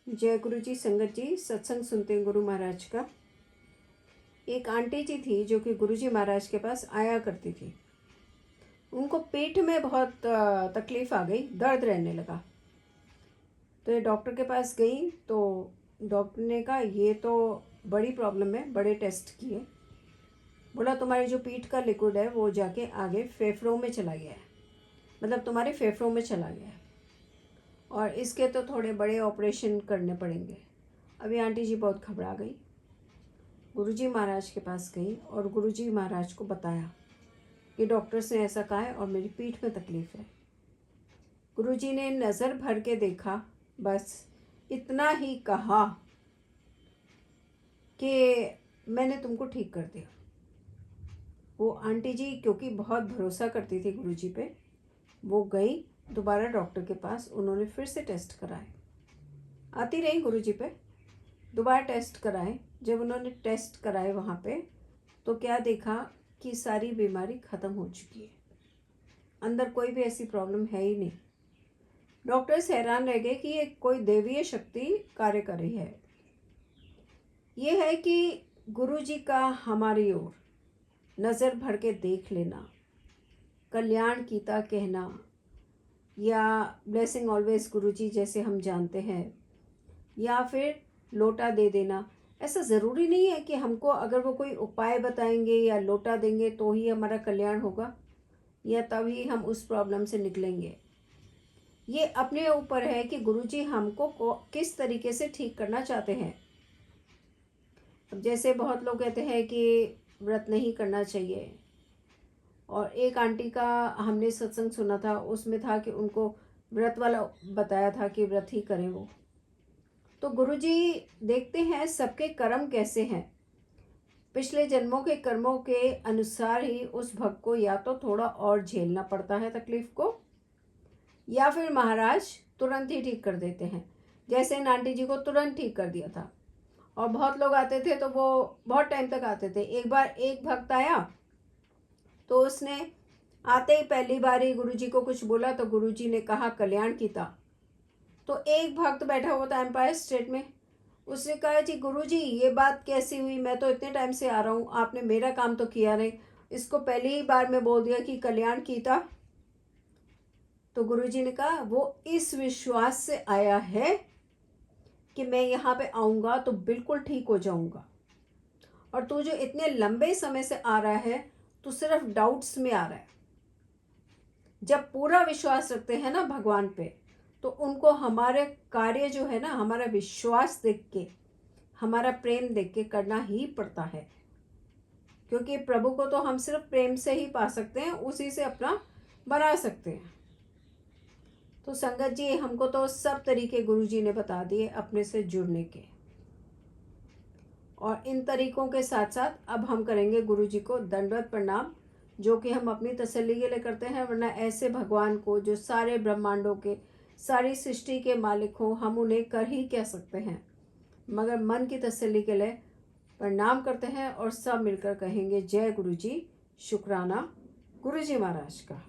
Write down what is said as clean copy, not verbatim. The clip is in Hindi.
जय गुरु जी। संगत जी, सत्संग सुनते हैं गुरु महाराज का। एक आंटी जी थी जो कि गुरु जी महाराज के पास आया करती थी। उनको पेट में बहुत तकलीफ़ आ गई, दर्द रहने लगा। तो ये डॉक्टर के पास गई तो डॉक्टर ने कहा ये तो बड़ी प्रॉब्लम है। बड़े टेस्ट किए, बोला तुम्हारी जो पीठ का लिक्विड है वो जाके आगे फेफड़ों में चला गया है, मतलब तुम्हारे फेफड़ों में चला गया है और इसके तो थोड़े बड़े ऑपरेशन करने पड़ेंगे। अभी आंटी जी बहुत घबरा गई, गुरुजी महाराज के पास गई और गुरुजी महाराज को बताया कि डॉक्टर्स ने ऐसा कहा है और मेरी पीठ में तकलीफ़ है। गुरुजी ने नज़र भर के देखा, बस इतना ही कहा कि मैंने तुमको ठीक कर दिया। वो आंटी जी क्योंकि बहुत भरोसा करती थी गुरुजी पे, वो गई दोबारा डॉक्टर के पास। उन्होंने फिर से टेस्ट कराए, आती रही गुरुजी पे, दोबारा टेस्ट कराए। जब उन्होंने टेस्ट कराए वहाँ पे तो क्या देखा कि सारी बीमारी ख़त्म हो चुकी है, अंदर कोई भी ऐसी प्रॉब्लम है ही नहीं। डॉक्टर्स हैरान रह गए कि ये कोई दैवीय शक्ति कार्य कर रही है। ये है कि गुरुजी का हमारी ओर नज़र भर के देख लेना, कल्याण कीता कहना या ब्लेसिंग ऑलवेज गुरुजी जैसे हम जानते हैं, या फिर लोटा दे देना। ऐसा ज़रूरी नहीं है कि हमको अगर वो कोई उपाय बताएंगे या लोटा देंगे तो ही हमारा कल्याण होगा या तभी हम उस प्रॉब्लम से निकलेंगे। ये अपने ऊपर है कि गुरुजी हमको किस तरीके से ठीक करना चाहते हैं। अब जैसे बहुत लोग कहते हैं कि व्रत नहीं करना चाहिए, और एक आंटी का हमने सत्संग सुना था, उसमें था कि उनको व्रत वाला बताया था कि व्रत ही करें वो। तो गुरुजी देखते हैं सबके कर्म कैसे हैं, पिछले जन्मों के कर्मों के अनुसार ही उस भक्त को या तो थोड़ा और झेलना पड़ता है तकलीफ को, या फिर महाराज तुरंत ही ठीक कर देते हैं। जैसे इन आंटी जी को तुरंत ठीक कर दिया था। और बहुत लोग आते थे तो वो बहुत टाइम तक आते थे। एक बार एक भक्त आया तो उसने आते ही पहली बार ही गुरुजी को कुछ बोला तो गुरुजी ने कहा कल्याण कीता। तो एक भक्त बैठा हुआ था एम्पायर स्टेट में, उसने कहा जी गुरुजी ये बात कैसी हुई, मैं तो इतने टाइम से आ रहा हूँ, आपने मेरा काम तो किया नहीं, इसको पहली ही बार में बोल दिया कि कल्याण कीता। तो गुरुजी ने कहा वो इस विश्वास से आया है कि मैं यहाँ पे आऊँगा तो बिल्कुल ठीक हो जाऊँगा, और तू जो इतने लंबे समय से आ रहा है तो सिर्फ डाउट्स में आ रहा है। जब पूरा विश्वास रखते हैं ना भगवान पे, तो उनको हमारे कार्य जो है ना, हमारा विश्वास देख के, हमारा प्रेम देख के करना ही पड़ता है, क्योंकि प्रभु को तो हम सिर्फ प्रेम से ही पा सकते हैं, उसी से अपना बना सकते हैं। तो संगत जी, हमको तो सब तरीके गुरुजी ने बता दिए अपने से जुड़ने के, और इन तरीकों के साथ साथ अब हम करेंगे गुरुजी को दंडवत प्रणाम, जो कि हम अपनी तसल्ली के लिए करते हैं। वरना ऐसे भगवान को जो सारे ब्रह्मांडों के, सारी सृष्टि के मालिक हो, हम उन्हें कर ही कह सकते हैं, मगर मन की तसल्ली के लिए प्रणाम करते हैं और सब मिलकर कहेंगे जय गुरुजी, शुक्राना गुरुजी महाराज का।